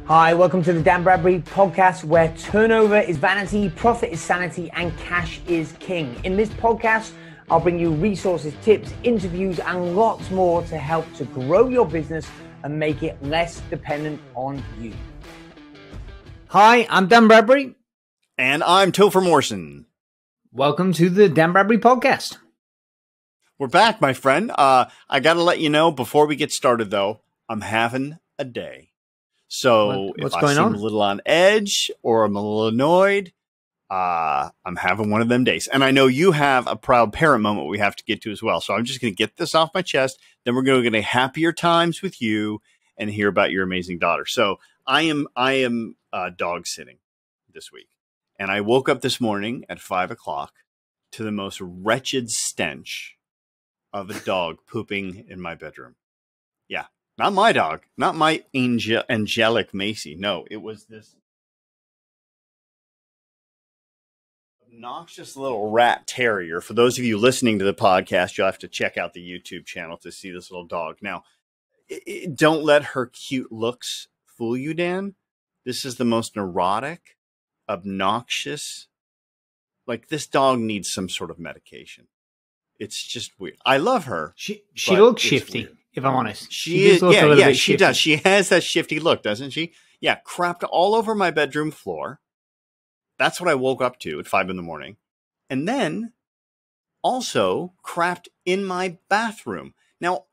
Hi, welcome to the Dan Bradbury podcast, where turnover is vanity, profit is sanity, and cash is king. In this podcast, I'll bring you resources, tips, interviews, and lots more to help to grow your business and make it less dependent on you. Hi, I'm Dan Bradbury. And I'm Topher Morrison. Welcome to the Dan Bradbury podcast. We're back, my friend. I got to let you know before we get started, though, I'm having a day. So What's if going I seem on? a little on edge or I'm a little annoyed, I'm having one of them days. And I know you have a proud parent moment we have to get to as well. So I'm just going to get this off my chest. Then we're going to get a happier times with you and hear about your amazing daughter. So I am dog sitting this week. And I woke up this morning at 5 o'clock to the most wretched stench of a dog pooping in my bedroom. Yeah. Not my dog, not my angelic Macy. No, it was this obnoxious little rat terrier. For those of you listening to the podcast, you'll have to check out the YouTube channel to see this little dog. Now, don't let her cute looks fool you, Dan. This is the most neurotic, obnoxious. Like, this dog needs some sort of medication. It's just weird. I love her. She looks shifty. Weird. If I'm honest, She is, yeah, she does. She has that shifty look, doesn't she? Yeah, crapped all over my bedroom floor. That's what I woke up to at 5 a.m. And then also crapped in my bathroom. Now,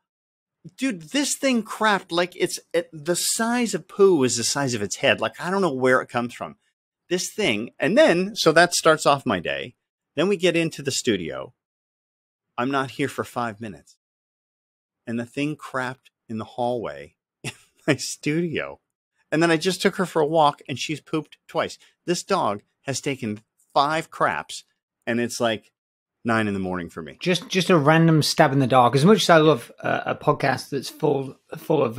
dude, this thing crapped like the size of poo is the size of its head. Like, I don't know where it comes from. This thing. And then, so that starts off my day. Then we get into the studio. I'm not here for 5 minutes. And the thing crapped in the hallway in my studio. And then I just took her for a walk and she's pooped twice. This dog has taken 5 craps and it's like 9 a.m. for me. Just a random stab in the dark. As much as I love a podcast that's full of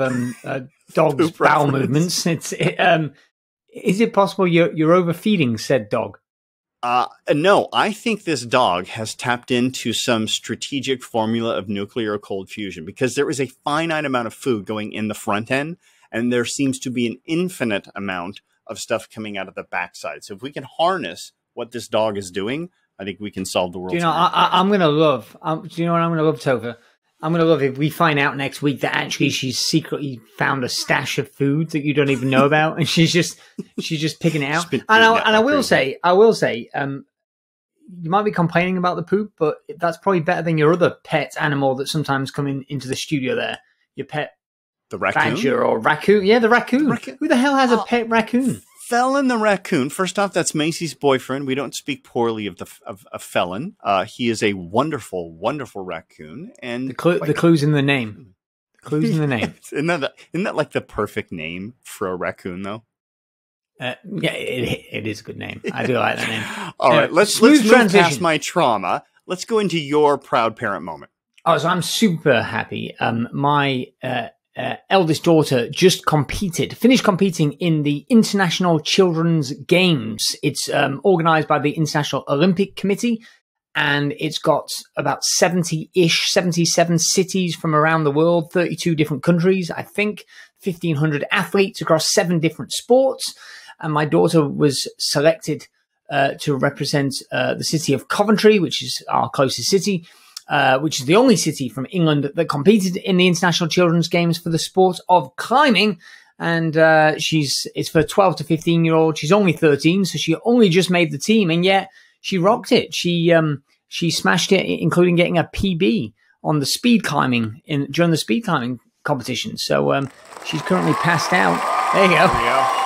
dogs' bowel movements, is it possible you're overfeeding said dog? No, I think this dog has tapped into some strategic formula of nuclear cold fusion because there is a finite amount of food going in the front end, and there seems to be an infinite amount of stuff coming out of the backside. So if we can harness what this dog is doing, I think we can solve the world. Do you know, I'm going to love, do you know what I'm going to love, Topher? I'm going to love if we find out next week that actually she's secretly found a stash of food that you don't even know about, and she's just picking it out. I will say, you might be complaining about the poop, but that's probably better than your other pet animal that sometimes come into the studio there. Your pet, the raccoon, badger or raccoon. Yeah, the raccoon. Who the hell has a pet raccoon? Felon the raccoon. First off, that's Macy's boyfriend. We don't speak poorly of Felon. He is a wonderful, wonderful raccoon. And the clue's in the name. The clue's in the name. Isn't that like the perfect name for a raccoon, though? Yeah, it is a good name. I do like that name. All right, let's move past my trauma. Let's go into your proud parent moment. Oh, so I'm super happy. My eldest daughter just finished competing in the International Children's Games. It's organized by the International Olympic Committee, and it's got about 77 cities from around the world, 32 different countries, I think, 1,500 athletes across 7 different sports. And my daughter was selected to represent the city of Coventry, which is our closest city, which is the only city from England that competed in the International Children's Games for the sport of climbing. And it's for 12 to 15-year-olds. She's only 13, so she only just made the team, and yet she rocked it. She smashed it, including getting a PB on the speed climbing during the speed climbing competition. So she's currently passed out. There you go. There you go.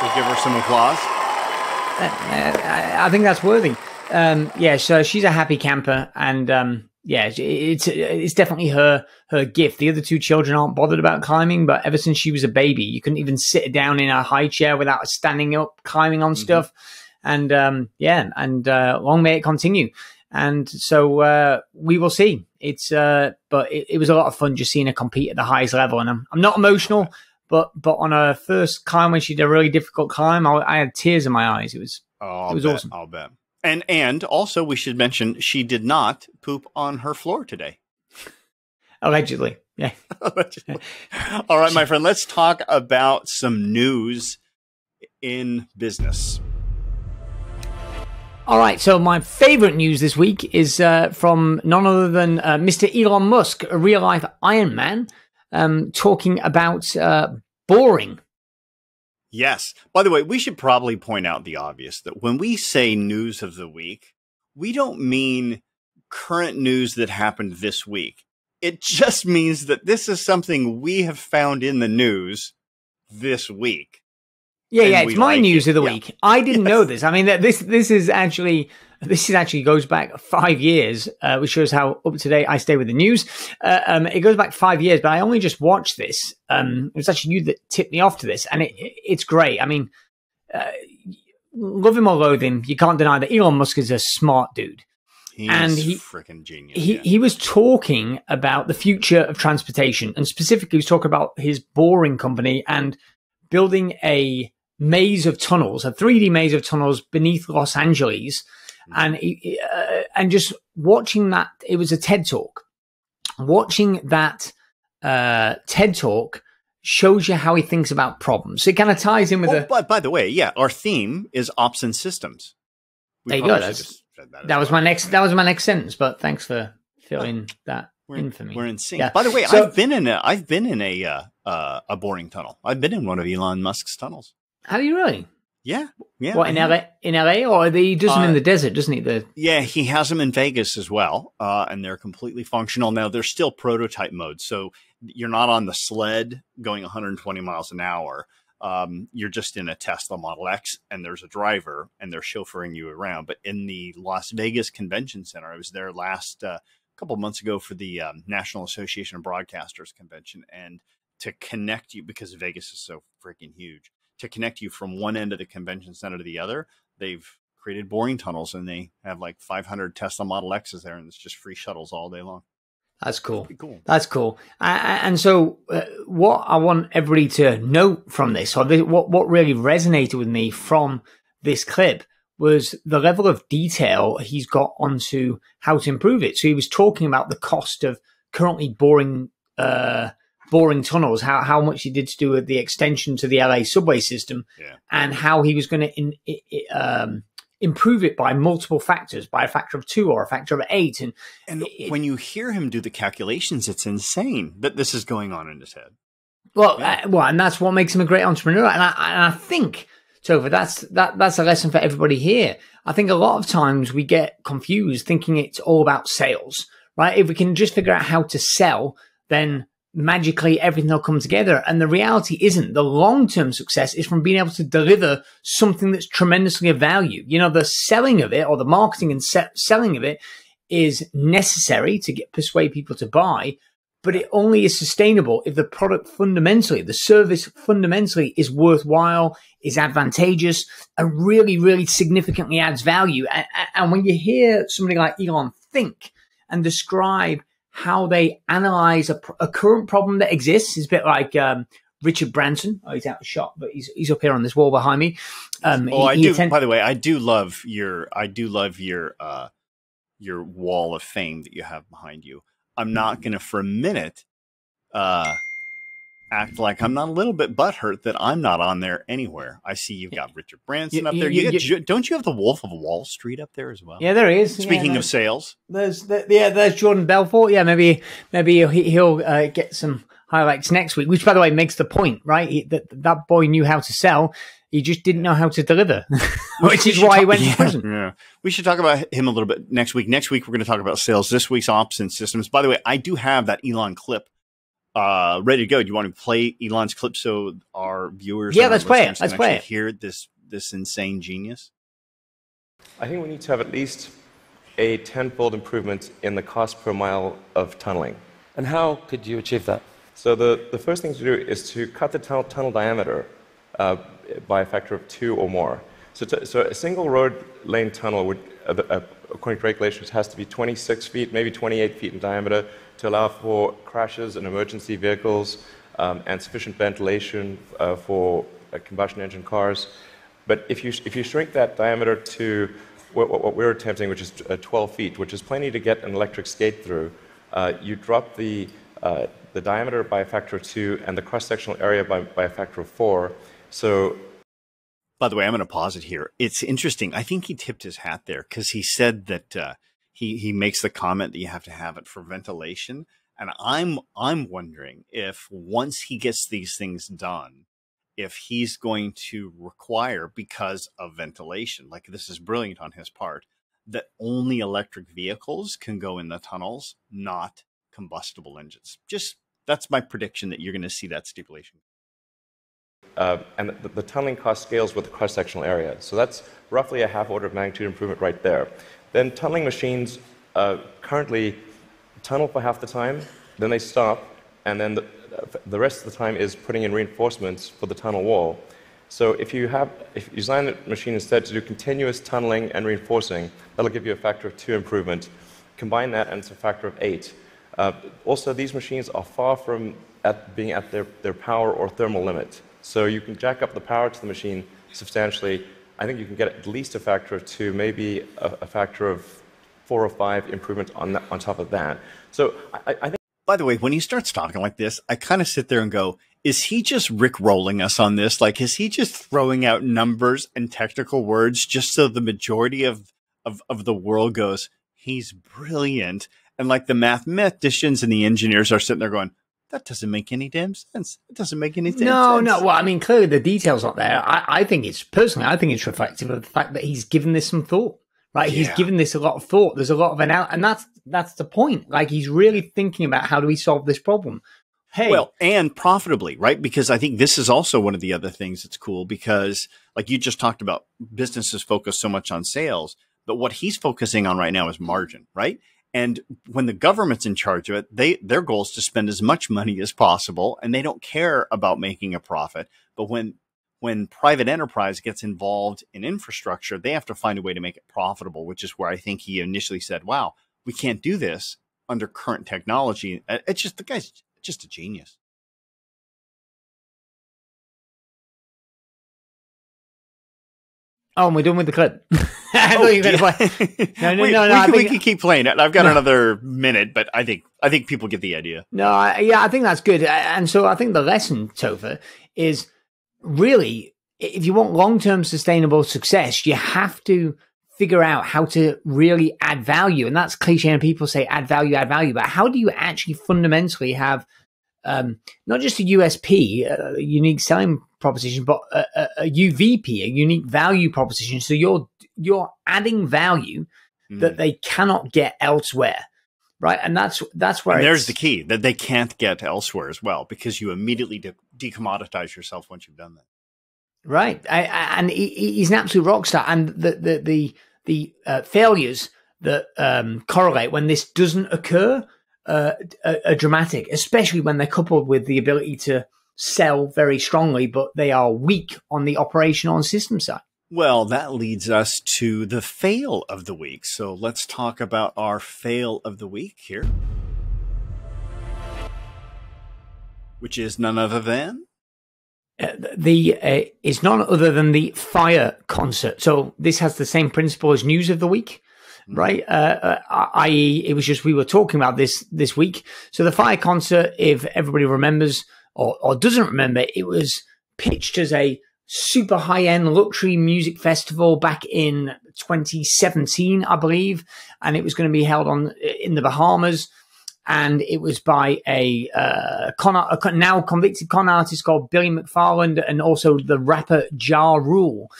We'll give her some applause. I think that's worthy. Yeah, so she's a happy camper, and yeah, it's definitely her gift. The other 2 children aren't bothered about climbing, but ever since she was a baby, you couldn't even sit down in a high chair without standing up, climbing on stuff. And long may it continue. And so we will see. But it was a lot of fun just seeing her compete at the highest level. And I'm not emotional, but on her first climb when she did a really difficult climb, I had tears in my eyes. It was awesome. I'll bet. And also we should mention she did not poop on her floor today. Allegedly. Yeah. All right, my friend, let's talk about some news in business. All right, so my favorite news this week is from none other than Mr. Elon Musk, a real-life Iron Man, talking about boring. Yes. By the way, we should probably point out the obvious, that when we say news of the week, we don't mean current news that happened this week. It just means that this is something we have found in the news this week. Yeah, it's my news of the week. I didn't know this. I mean, this is actually goes back 5 years, which shows how up to date I stay with the news. It goes back 5 years, but I only just watched this. It was actually you that tipped me off to this, and it's great. I mean, love him or loathe him, you can't deny that Elon Musk is a smart dude. He's freaking genius. He was talking about the future of transportation, and specifically he was talking about his boring company and building a maze of tunnels, a 3D maze of tunnels beneath Los Angeles. And just watching that, it was a TED Talk. Watching that TED Talk shows you how he thinks about problems. It kind of ties in with But by the way, yeah, our theme is ops and systems. There you go. That was my next sentence. But thanks for filling that in for me. We're in sync. Yeah. By the way, I've been in a boring tunnel. I've been in one of Elon Musk's tunnels. Have you really? Yeah. What, in LA, or he does them in the desert, doesn't he? Yeah, he has them in Vegas as well, and they're completely functional. Now, they're still prototype mode, so you're not on the sled going 120 miles an hour. You're just in a Tesla Model X, and there's a driver, and they're chauffeuring you around. But in the Las Vegas Convention Center, I was there last couple months ago for the National Association of Broadcasters convention, and to connect you, because Vegas is so freaking huge, to connect you from one end of the convention center to the other, they've created boring tunnels, and they have like 500 Tesla Model X's there, and it's just free shuttles all day long. That's cool. That's cool. And so what I want everybody to note from this, or what really resonated with me from this clip, was the level of detail he's got onto how to improve it. So he was talking about the cost of currently boring tunnels, how much he did to do with the extension to the LA subway system, and how he was going to improve it by multiple factors, by a factor of 2 or a factor of 8. And when you hear him do the calculations, it's insane that this is going on in his head. Well, and that's what makes him a great entrepreneur. And I think, Topher, that's a lesson for everybody here. I think a lot of times we get confused thinking it's all about sales, right? If we can just figure out how to sell, then magically everything will come together. And the reality isn't. The long-term success is from being able to deliver something that's tremendously of value. You know, the selling of it, or the marketing and selling of it, is necessary to persuade people to buy, but it only is sustainable if the product fundamentally, the service fundamentally, is worthwhile, is advantageous, and really, really significantly adds value. And when you hear somebody like Elon think and describe how they analyze a current problem that exists, is a bit like Richard Branson. Oh, he's out of shot, but he's up here on this wall behind me. By the way, I do love your wall of fame that you have behind you. I'm not going to for a minute act like I'm not a little bit butthurt that I'm not on there anywhere. I see you've got Richard Branson up there. Don't you have the Wolf of Wall Street up there as well? Yeah, there is. Speaking of sales, there's Jordan Belfort. Yeah, maybe he'll get some highlights next week. Which, by the way, makes the point, right? That boy knew how to sell. He just didn't know how to deliver, which is why he went to prison. Yeah. We should talk about him a little bit next week. Next week, we're going to talk about sales. This week's ops and systems. By the way, I do have that Elon clip ready to go. Do you want to play Elon's clip so our viewers? Yeah, let's play it. Let's play it. Hear this insane genius. I think we need to have at least a 10-fold improvement in the cost per mile of tunneling. And how could you achieve that? So the first thing to do is to cut the tunnel diameter by a factor of 2 or more. So a single road lane tunnel would, according to regulations, has to be 26 feet, maybe 28 feet in diameter to allow for crashes and emergency vehicles and sufficient ventilation for combustion engine cars. But if you shrink that diameter to what we're attempting, which is 12 feet, which is plenty to get an electric skate through, you drop the the diameter by a factor of 2 and the cross-sectional area by a factor of 4. So, by the way, I'm going to pause it here. It's interesting. I think he tipped his hat there because he said that he makes the comment that you have to have it for ventilation. And I'm wondering if once he gets these things done, if he's going to require, because of ventilation, like this is brilliant on his part, that only electric vehicles can go in the tunnels, not combustible engines. Just that's my prediction that you're going to see that stipulation. And the tunneling cost scales with the cross-sectional area. So that's roughly a half order of magnitude improvement right there. Then tunneling machines currently tunnel for half the time, then they stop, and then the rest of the time is putting in reinforcements for the tunnel wall. So if you design the machine instead to do continuous tunneling and reinforcing, that'll give you a factor of 2 improvement. Combine that and it's a factor of 8. Also, these machines are far from being at their power or thermal limit. So you can jack up the power to the machine substantially. I think you can get at least a factor of 2, maybe a factor of 4 or 5 improvement on top of that. So I think. By the way, when he starts talking like this, I kind of sit there and go, is he just Rick-rolling us on this? Like, is he just throwing out numbers and technical words just so the majority of the world goes, he's brilliant? And like the mathematicians and the engineers are sitting there going, that doesn't make any damn sense. It doesn't make any sense. No. Well, I mean, clearly the details aren't there. I think it's reflective of the fact that he's given this some thought. Right, he's given this a lot of thought. There's a lot of and that's the point. Like, he's really thinking about how do we solve this problem. Hey, well, and profitably, right? Because I think this is also one of the other things that's cool. Because, like you just talked about, businesses focus so much on sales, but what he's focusing on right now is margin, right? And when the government's in charge of it, their goal is to spend as much money as possible, and they don't care about making a profit. But when private enterprise gets involved in infrastructure, they have to find a way to make it profitable, which is where I think he initially said, wow, we can't do this under current technology. It's just, the guy's just a genius. Oh, and we're done with the clip. I thought you were going to play. No. We can keep playing it. I've got another minute, but I think people get the idea. No, I think that's good. And so I think the lesson, Topher, is really, if you want long-term sustainable success, you have to figure out how to really add value. And that's cliche, and people say add value, but how do you actually fundamentally have not just a USP, a unique selling proposition, but a UVP, a unique value proposition? So you're adding value that they cannot get elsewhere. Right. And that's where there's the key that they can't get elsewhere as well, because you immediately decommoditize yourself once you've done that. Right. And he's an absolute rock star. And the failures that correlate when this doesn't occur are dramatic, especially when they're coupled with the ability to sell very strongly, but they are weak on the operational and system side. Well, that leads us to the fail of the week. So let's talk about our fail of the week here, which is none other than is none other than the Fire concert. So this has the same principle as news of the week, right? I.e., it was just we were talking about this week. So the Fire concert, if everybody remembers or doesn't remember, it was pitched as a super high-end luxury music festival back in 2017, I believe, and it was going to be held in the Bahamas, and it was by a now convicted con artist called Billy McFarland, and also the rapper Ja Rule.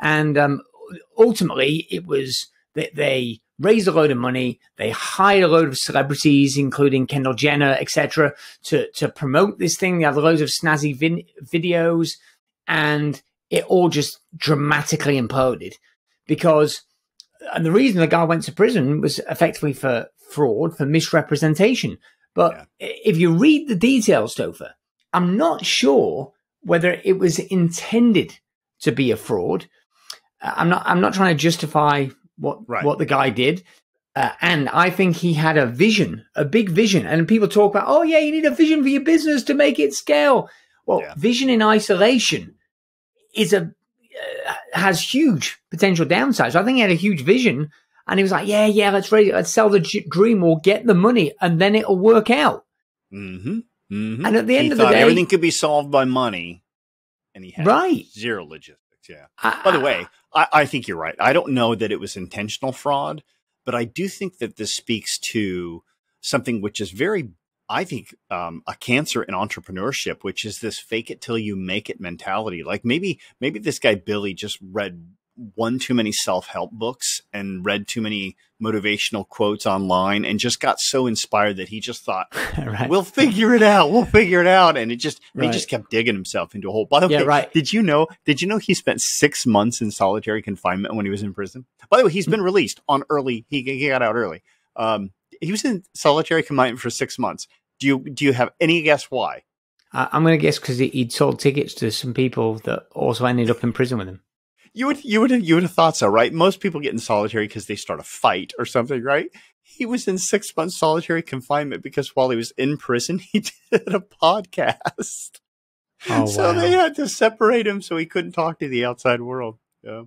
And ultimately, it was that they raised a load of money, they hired a load of celebrities, including Kendall Jenner, etc., to promote this thing. They had loads of snazzy videos. And it all just dramatically imploded and the reason the guy went to prison was effectively for fraud, for misrepresentation. But if you read the details, Topher, I'm not sure whether it was intended to be a fraud. I'm not trying to justify what the guy did. And I think he had a vision, a big vision. And people talk about, oh yeah, you need a vision for your business to make it scale. Well, vision in isolation has huge potential downsides. So I think he had a huge vision, and he was like, "Yeah, let's sell the dream. We'll get the money, and then it'll work out." Mm-hmm. Mm-hmm. And at the end of the the day, everything could be solved by money, and he had zero logistics. Yeah. By the way, I think you're right. I don't know that it was intentional fraud, but I do think that this speaks to something which is very, I think, a cancer in entrepreneurship, which is this fake it till you make it mentality. Like maybe this guy Billy just read one too many self-help books and read too many motivational quotes online and just got so inspired that he just thought, right. We'll figure it out. We'll figure it out. And he just kept digging himself into a hole. By the way, did you know he spent 6 months in solitary confinement when he was in prison? By the way, he's been released on early. He got out early. He was in solitary confinement for 6 months. Do you have any guess why? I'm going to guess because he'd sold tickets to some people that also ended up in prison with him. You would have thought so, right? Most people get in solitary because they start a fight or something, right? He was in 6 months solitary confinement because while he was in prison, he did a podcast. Oh, so they had to separate him so he couldn't talk to the outside world. Yeah.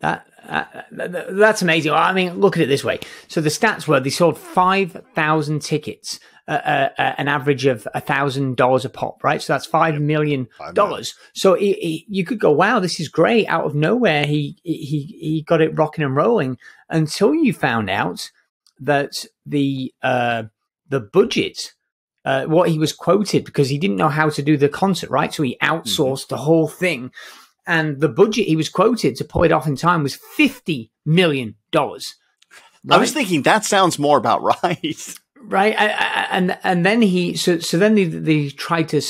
That's amazing. I mean, look at it this way. So the stats were they sold 5,000 tickets, an average of $1,000 a pop, right? So that's $5 million. So you could go, wow, this is great. Out of nowhere, he got it rocking and rolling until you found out that the budget, what he was quoted, because he didn't know how to do the concert, right? So he outsourced the whole thing. And the budget he was quoted to pull it off in time was $50 million. Right? I was thinking that sounds more about right. Right. And then then they tried to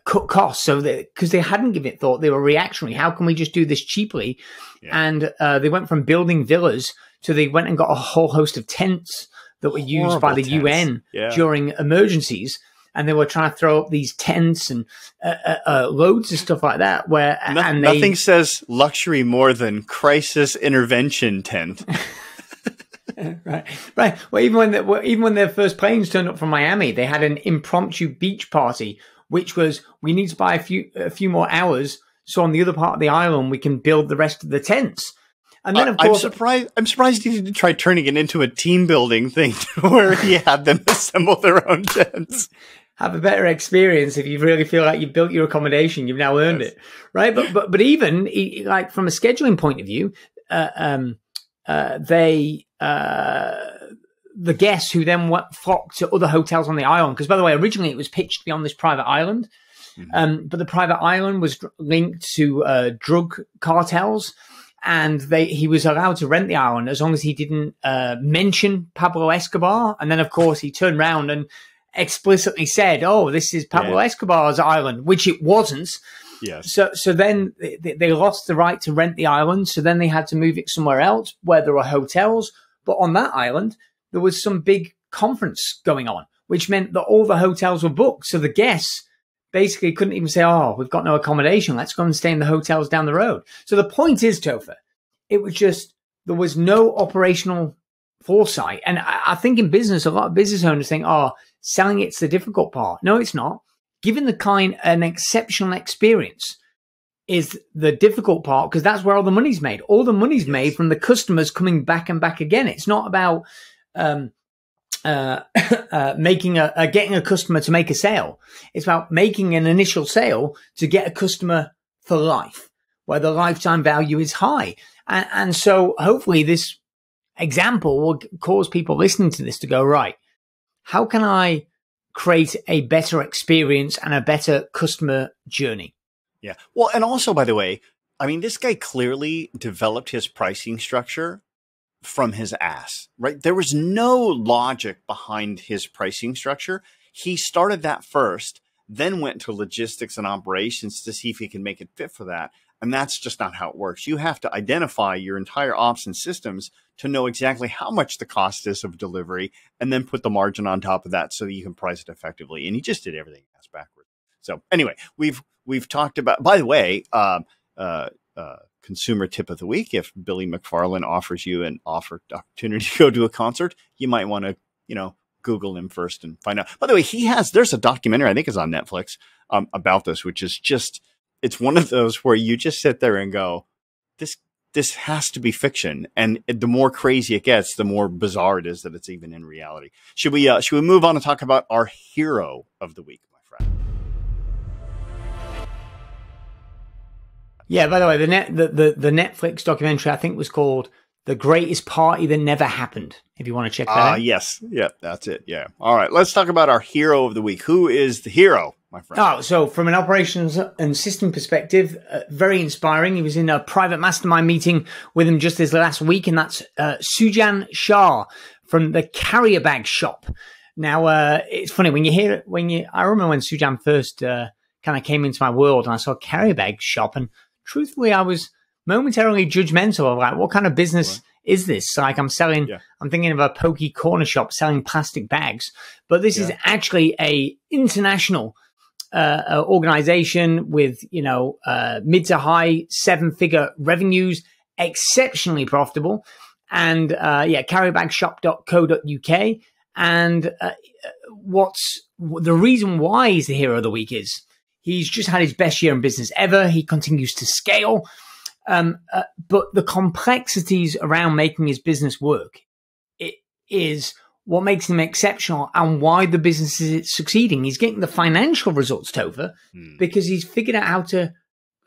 cut costs. So because they hadn't given it thought, they were reactionary. How can we just do this cheaply? Yeah. And they went from building villas to they went and got a whole host of tents that were used by the UN during emergencies. And they were trying to throw up these tents and loads of stuff like that. Where nothing says luxury more than crisis intervention tent. Right. Well, even when their first planes turned up from Miami, they had an impromptu beach party, which was we need to buy a few more hours, so on the other part of the island we can build the rest of the tents. And then, of course, I'm surprised he didn't try turning it into a team building thing where he had them assemble their own tents. Have a better experience if you really feel like you've built your accommodation, you've now earned it, right? But even like from a scheduling point of view, the guests who then flocked to other hotels on the island, because by the way, originally it was pitched to be on this private island, but the private island was linked to drug cartels. And he was allowed to rent the island as long as he didn't mention Pablo Escobar. And then, of course, he turned around and explicitly said, "Oh, this is Pablo Escobar's island," which it wasn't. Yes. So then they lost the right to rent the island. So then they had to move it somewhere else where there were hotels. But on that island, there was some big conference going on, which meant that all the hotels were booked. So the guests basically couldn't even say, "Oh, we've got no accommodation. Let's go and stay in the hotels down the road." So the point is, Topher, it was just, there was no operational foresight. And I think in business, a lot of business owners think, "Oh, selling it's the difficult part." No, it's not. Given an exceptional experience is the difficult part, because that's where all the money's made. All the money's made from the customers coming back and back again. It's not about getting a customer to make a sale. It's about making an initial sale to get a customer for life, where the lifetime value is high. And so hopefully this example will cause people listening to this to go, right, how can I create a better experience and a better customer journey? Yeah. Well, and also, by the way, I mean, this guy clearly developed his pricing structure from his ass, right? There was no logic behind his pricing structure. He started that first, then went to logistics and operations to see if he can make it fit for that. And that's just not how it works. You have to identify your entire ops and systems to know exactly how much the cost is of delivery, and then put the margin on top of that so that you can price it effectively. And he just did everything ass backwards. So anyway, we've talked about, by the way, consumer tip of the week. If Billy McFarland offers you an opportunity to go to a concert, you might want to, Google him first and find out. By the way, there's a documentary, I think it's on Netflix, about this, which is just, it's one of those where you just sit there and go, this has to be fiction. And the more crazy it gets, the more bizarre it is that it's even in reality. Should we move on and talk about our hero of the week, my friend? Yeah, by the way, the Netflix documentary, I think, was called The Greatest Party That Never Happened, if you want to check that out. Yes. Yeah, that's it. Yeah. All right. Let's talk about our hero of the week. Who is the hero, my friend? Oh, so from an operations and system perspective, very inspiring. He was in a private mastermind meeting with him just this last week, and that's Sujan Shah from the Carrier Bag Shop. Now, it's funny when you hear it, I remember when Sujan first kind of came into my world and I saw Carrier Bag Shop, and truthfully, I was momentarily judgmental of like, what kind of business is this? Like I'm thinking of a pokey corner shop selling plastic bags, but this is actually a international organization with, mid to high 7-figure revenues, exceptionally profitable. And carrierbagshop.co.uk. And what's the reason why he's the hero of the week is he's just had his best year in business ever. He continues to scale. But the complexities around making his business work, it is what makes him exceptional and why the business is succeeding. He's getting the financial results, Topher, because he's figured out how to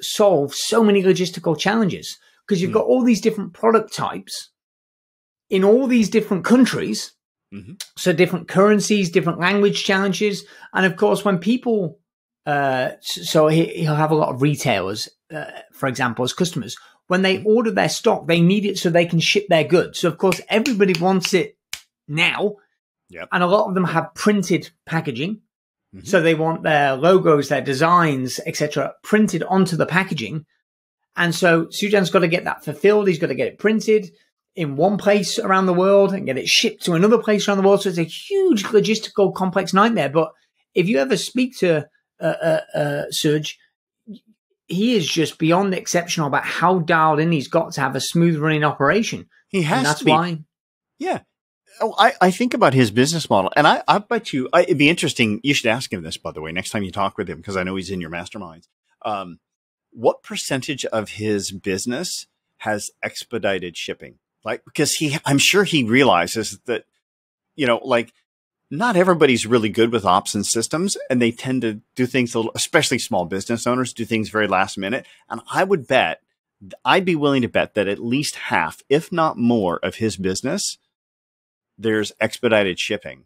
solve so many logistical challenges. Because you've got all these different product types in all these different countries. So different currencies, different language challenges. And of course, when people, so he'll have a lot of retailers, for example, as customers. When they order their stock, they need it so they can ship their goods. So of course, everybody wants it now. And a lot of them have printed packaging. So they want their logos, their designs, etc., printed onto the packaging. And so Sujan's got to get that fulfilled. He's got to get it printed in one place around the world and get it shipped to another place around the world. So it's a huge logistical complex nightmare. But if you ever speak to Serge, he is just beyond exceptional about how dialed in he's got to have a smooth running operation. He has and that's to be. why. Yeah. Oh, I think about his business model, and I bet you it'd be interesting. You should ask him this, by the way, next time you talk with him, because I know he's in your masterminds. What percentage of his business has expedited shipping? Like, because I'm sure he realizes that, not everybody's really good with ops and systems, and they tend to do things, especially small business owners, do things very last minute. And I'd be willing to bet that at least half, if not more, of his business, there's expedited shipping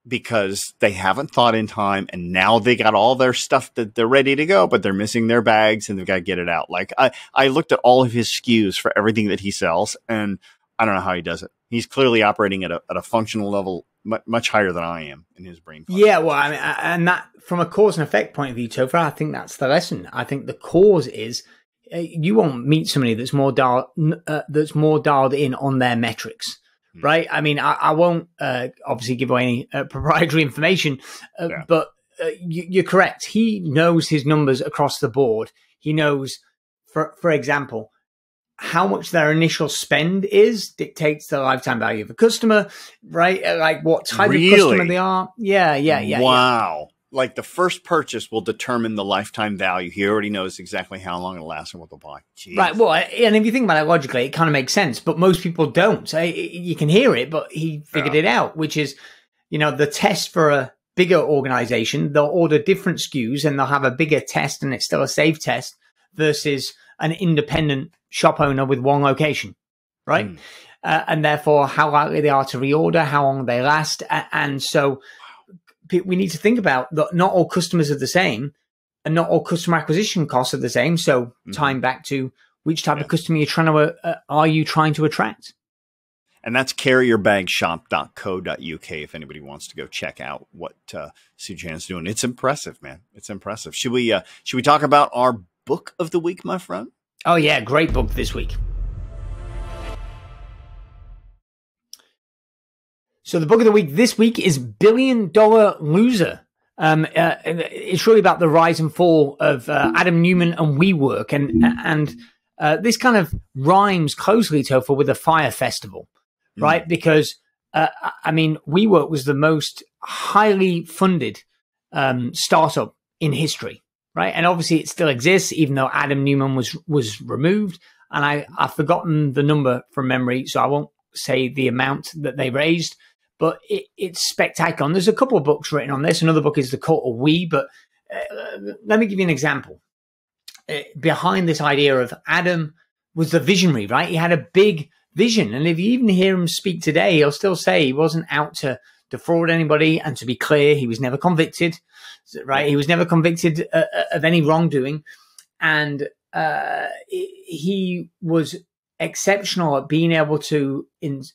because they haven't thought in time, and now they got all their stuff that they're ready to go, but they're missing their bags and they've got to get it out. Like I looked at all of his SKUs for everything that he sells, and I don't know how he does it. He's clearly operating at a functional level much higher than I am in his brain. Yeah, well, I mean, and that from a cause and effect point of view, Topher, I think that's the lesson. I think the cause is you won't meet somebody that's more dialed in on their metrics, right? I mean, I won't obviously give away any proprietary information, but you're correct. He knows his numbers across the board. He knows, for example, how much their initial spend is dictates the lifetime value of a customer, right? Like what type of customer they are. Yeah. Wow. Like the first purchase will determine the lifetime value. He already knows exactly how long it'll last and what they'll buy. Jeez. Right. Well, and if you think about it logically, it kind of makes sense, but most people don't. So you can hear it, but he figured it out, which is, the test for a bigger organization. They'll order different SKUs and they'll have a bigger test, and it's still a safe test versus an independent shop owner with one location, right? And therefore, how likely they are to reorder, how long they last. And so we need to think about that not all customers are the same and not all customer acquisition costs are the same. So tying back to which type of customer are you trying to attract? And that's carrierbagsshop.co.uk if anybody wants to go check out what Sujan's doing. It's impressive, man. It's impressive. Should we talk about our book of the week, my friend? Oh, yeah. Great book this week. So the book of the week this week is $1 Billion Loser. It's really about the rise and fall of Adam Neumann and WeWork. And this kind of rhymes closely, Topher, with a fire festival, right? Because, WeWork was the most highly funded startup in history. Right. And obviously it still exists, even though Adam Neumann was removed. and I've forgotten the number from memory, so I won't say the amount that they raised, but it's spectacular. And there's a couple of books written on this. Another book is The Cult of We, but let me give you an example. Behind this idea of Adam was the visionary, right? He had a big vision. And if you even hear him speak today, he'll still say he wasn't out to defraud anybody. And to be clear, he was never convicted, right? He was never convicted of any wrongdoing. And he was exceptional at being able to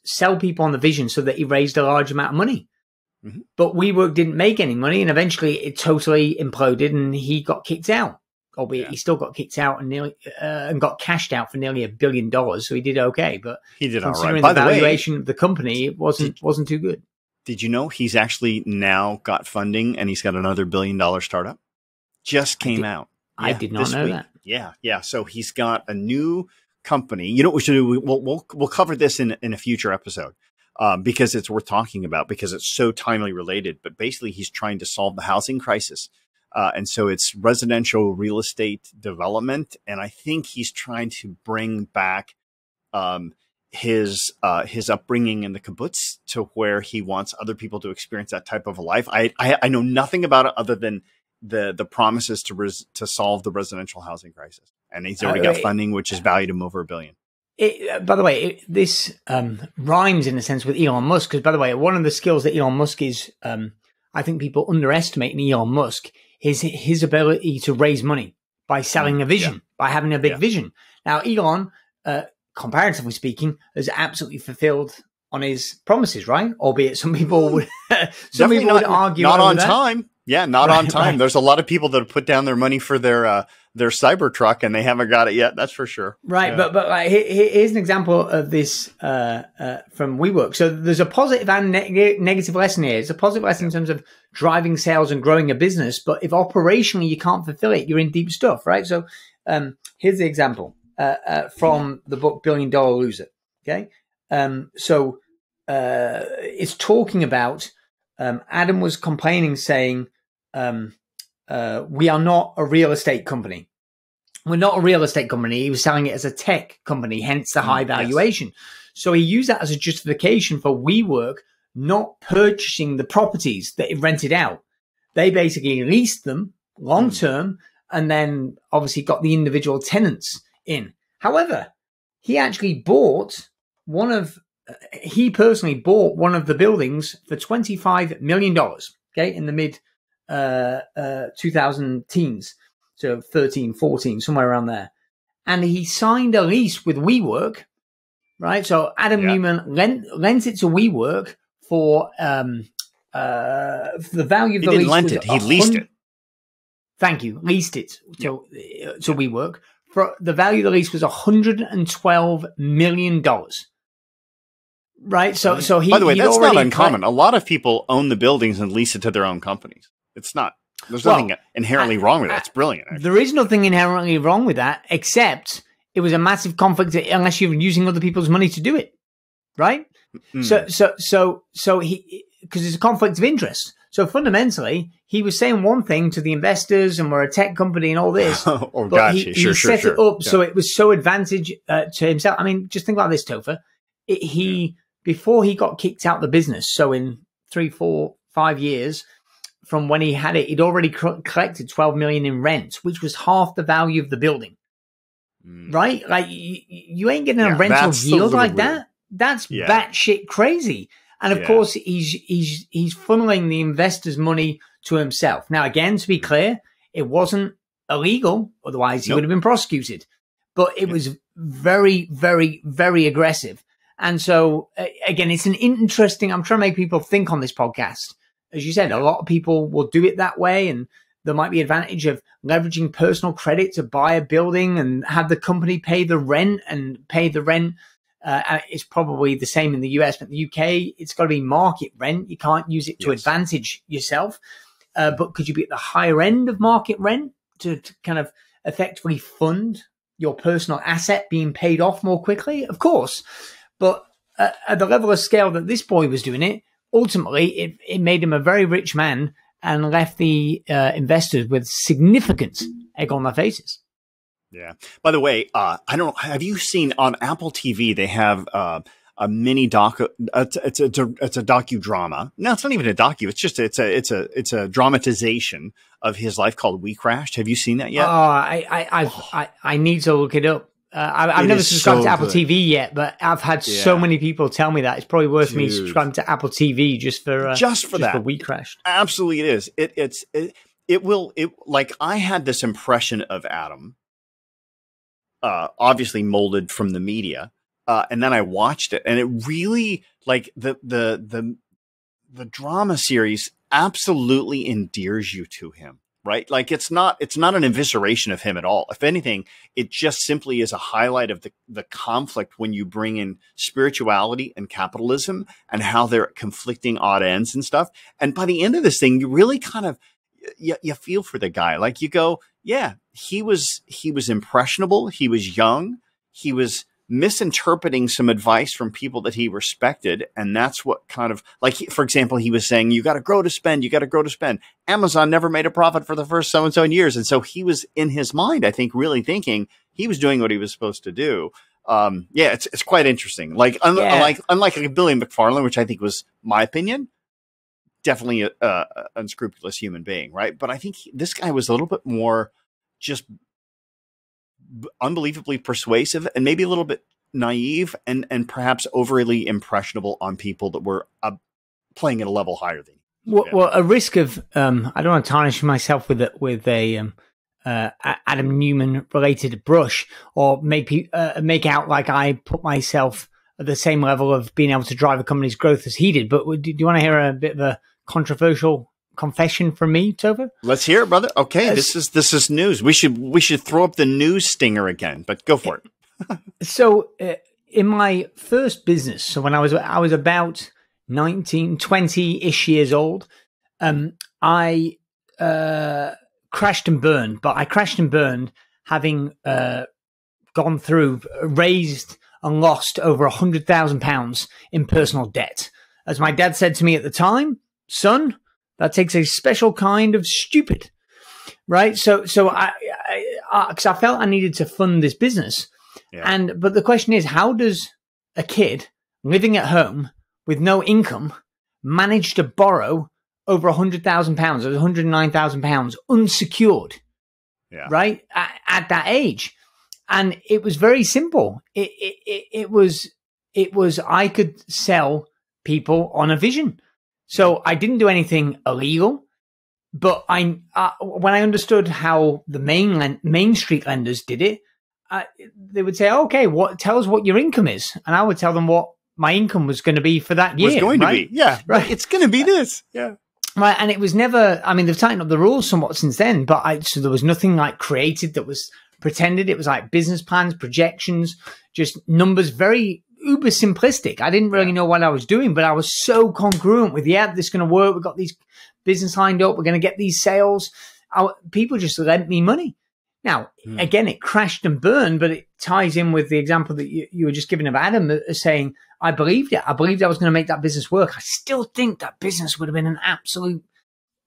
sell people on the vision so that he raised a large amount of money. Mm-hmm. But WeWork didn't make any money, and eventually it totally imploded and he got kicked out. Albeit he still got kicked out and nearly and got cashed out for nearly $1 billion. So he did okay, but he did all right. Considering By the the valuation of the company, it wasn't too good. Did you know he's actually now got funding and he's got another $1 billion startup? Just came out. I did not know that. Yeah. So he's got a new company. You know what we should do? We'll cover this in a future episode because it's worth talking about because it's so timely related. But basically, he's trying to solve the housing crisis. And so it's residential real estate development. And I think he's trying to bring back his upbringing in the kibbutz to where he wants other people to experience that type of a life. I know nothing about it other than the promises to solve the residential housing crisis. And he's already got funding, which is valued him over $1 billion. By the way, this rhymes in a sense with Elon Musk. Because by the way, one of the skills that Elon Musk is, I think people underestimate in Elon Musk is his ability to raise money by selling a vision, by having a big vision. Now, Elon, comparatively speaking, has absolutely fulfilled on his promises, right? Albeit some people would, would argue not on that. Time. Yeah, not on time. Right. There's a lot of people that have put down their money for their Cybertruck and they haven't got it yet. That's for sure. Right. Yeah. But here's an example of this from WeWork. So there's a positive and negative lesson here. It's a positive lesson in terms of driving sales and growing a business. But if operationally you can't fulfill it, you're in deep stuff, right? So here's the example from the book $1 Billion Loser. Okay. So it's talking about Adam was complaining, saying, we are not a real estate company. We're not a real estate company. He was selling it as a tech company, hence the high valuation. Yes. So he used that as a justification for WeWork not purchasing the properties that it rented out. They basically leased them long term and then obviously got the individual tenants in. However, he actually bought he personally bought one of the buildings for $25 million, okay, in the mid 2000 teens, so 13, 14, somewhere around there. And he signed a lease with WeWork, right? So Adam Neumann lent it to WeWork for the value of the lease. He didn't lend it, he leased it. Thank you, leased it to WeWork. For the value of the lease was $112 million. Right. So he, by the way, that's not uncommon. A lot of people own the buildings and lease it to their own companies. It's not, there's nothing inherently wrong with that. It's brilliant. Actually. There is nothing inherently wrong with that, except it was a massive conflict unless you're using other people's money to do it. Right. So he, because it's a conflict of interest. So fundamentally, he was saying one thing to the investors and we're a tech company and all this. But he set it up so it was so advantage to himself. I mean, just think about this, Topher. Before he got kicked out of the business, so in 3, 4, 5 years from when he had it, he'd already collected $12 million in rent, which was half the value of the building. Right? Like you ain't getting a rental yield like that. That's batshit crazy. And of course, he's funneling the investors' money to himself. Now, again, to be clear, it wasn't illegal. Otherwise, he would have been prosecuted. But it was very, very, very aggressive. And so, again, it's an interesting, I'm trying to make people think on this podcast. As you said, a lot of people will do it that way. And there might be advantage of leveraging personal credit to buy a building and have the company pay the rent and pay the rent. It's probably the same in the US, but in the UK, it's got to be market rent. You can't use it to advantage yourself. But could you be at the higher end of market rent to kind of effectively fund your personal asset being paid off more quickly? Of course. But at the level of scale that this boy was doing it, ultimately, it made him a very rich man and left the investors with significant egg on their faces. Yeah. By the way, I don't. Have you seen on Apple TV? They have a mini docu. It's a docudrama. No, it's not even a docu. It's just it's a dramatization of his life called We Crashed. Have you seen that yet? Oh, I need to look it up. I've never subscribed to Apple TV yet, but I've had so many people tell me that it's probably worth me subscribing to Apple TV just for that. For We Crashed. Absolutely, it is. It will. Like I had this impression of Adam, obviously molded from the media, and then I watched it, and it really like the drama series absolutely endears you to him. Right? Like it's not an evisceration of him at all. If anything, it just simply is a highlight of the conflict when you bring in spirituality and capitalism and how they're conflicting odd ends and stuff. And by the end of this thing, you really kind of, you feel for the guy. Like you go, yeah, he was impressionable. He was young. He was misinterpreting some advice from people that he respected. And that's what kind of like, for example, he was saying, you got to grow to spend, you got to grow to spend. Amazon never made a profit for the first so-and-so years. And so he was in his mind, I think, really thinking he was doing what he was supposed to do. Yeah, it's quite interesting. Like, unlike Billy McFarland, which I think was my opinion, definitely a unscrupulous human being. Right. But I think this guy was a little bit more just unbelievably persuasive and maybe a little bit naive and perhaps overly impressionable on people that were playing at a level higher than you. Well, a risk of I don't want to tarnish myself with a Adam Newman related brush or make out like I put myself at the same level of being able to drive a company's growth as he did. But do you want to hear a bit of a controversial confession from me, Topher? Let's hear it, brother. Okay, this is news. We should throw up the news stinger again, but go for it. So, in my first business, so when I was about 19, 20-ish years old, I crashed and burned. But I crashed and burned having gone through, raised and lost over £100,000 in personal debt. As my dad said to me at the time, son, that takes a special kind of stupid, right? So because I felt I needed to fund this business. Yeah. But the question is, how does a kid living at home with no income manage to borrow over £100,000 or £109,000 unsecured, right? At that age. And it was very simple. It was I could sell people on a vision. So I didn't do anything illegal, but when I understood how the main street lenders did it, they would say, "Okay, tell us what your income is," and I would tell them what my income was going to be for that year. Was going to be, yeah, right. It's going to be this, yeah, right. And it was never. I mean, they've tightened up the rules somewhat since then, but so there was nothing like created that was pretended. It was like business plans, projections, just numbers, very uber simplistic. I didn't really know what I was doing, but I was so congruent with, this is going to work. We've got these business lined up. We're going to get these sales. People just lent me money. Now, again, it crashed and burned, but it ties in with the example that you were just giving of Adam saying, I believed it. I believed I was going to make that business work. I still think that business would have been an absolute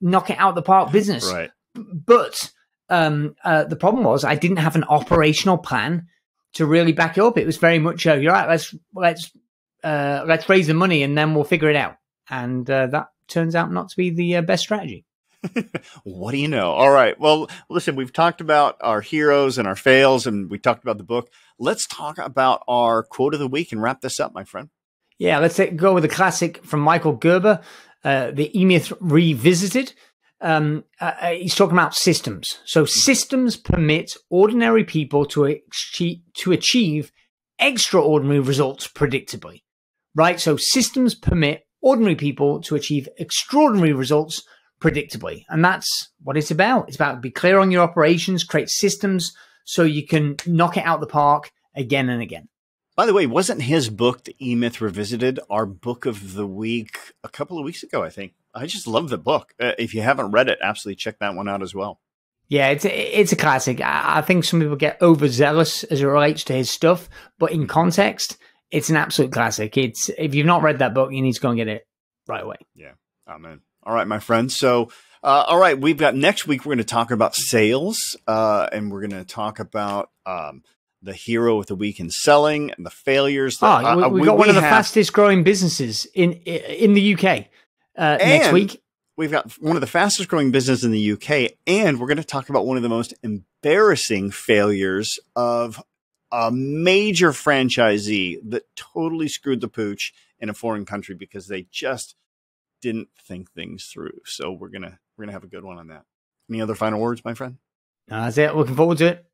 knock it out the park business. Right. But the problem was I didn't have an operational plan to really back it up. It was very much, you're right, let's raise the money and then we'll figure it out. And that turns out not to be the best strategy. What do you know? All right. Well, listen, we've talked about our heroes and our fails, and we talked about the book. Let's talk about our quote of the week and wrap this up, my friend. Yeah, let's go with a classic from Michael Gerber, the E-Myth Revisited. He's talking about systems. So systems permit ordinary people to achieve extraordinary results predictably, right? So systems permit ordinary people to achieve extraordinary results predictably. And that's what it's about. It's about be clear on your operations, create systems so you can knock it out the park again and again. By the way, wasn't his book, The E-Myth Revisited, our book of the week a couple of weeks ago, I think? I just love the book. If you haven't read it, absolutely check that one out as well. Yeah, it's a classic. I think some people get overzealous as it relates to his stuff, but in context, it's an absolute classic. If you've not read that book, you need to go and get it right away. Yeah, amen. All right, my friends. So All right, we've got next week. We're going to talk about sales, and we're going to talk about the hero of the week in selling and the failures. We got one of the fastest growing businesses in the UK next week. We've got one of the fastest growing businesses in the UK, and we're going to talk about one of the most embarrassing failures of a major franchisee that totally screwed the pooch in a foreign country because they just didn't think things through. So we're gonna have a good one on that. Any other final words, my friend? That's it. Looking forward to it.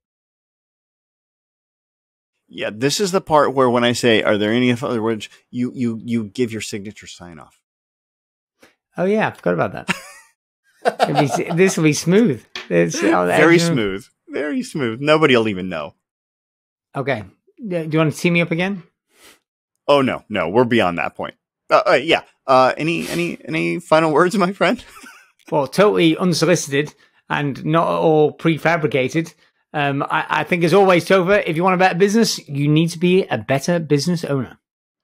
Yeah, this is the part where when I say, "Are there any other words?" You give your signature sign off. Oh yeah, I forgot about that. This will be smooth. Very smooth. Very smooth. Nobody will even know. Okay. Do you want to tee me up again? Oh no, we're beyond that point. Yeah. Any final words, my friend? Well, totally unsolicited and not at all prefabricated. I think, as always, Topher, if you want a better business, you need to be a better business owner.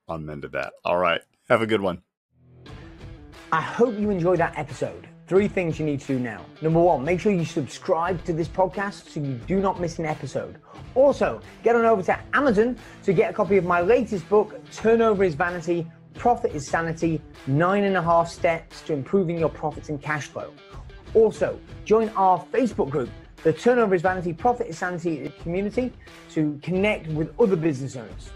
Amen to that. All right. Have a good one. I hope you enjoyed that episode. 3 things you need to do now. Number 1, make sure you subscribe to this podcast so you do not miss an episode. Also, get on over to Amazon to get a copy of my latest book, Turnover is Vanity, Profit is Sanity, 9.5 Steps to Improving Your Profits and Cash Flow. Also, join our Facebook group, the Turnover is Vanity, Profit is Sanity community, to connect with other business owners.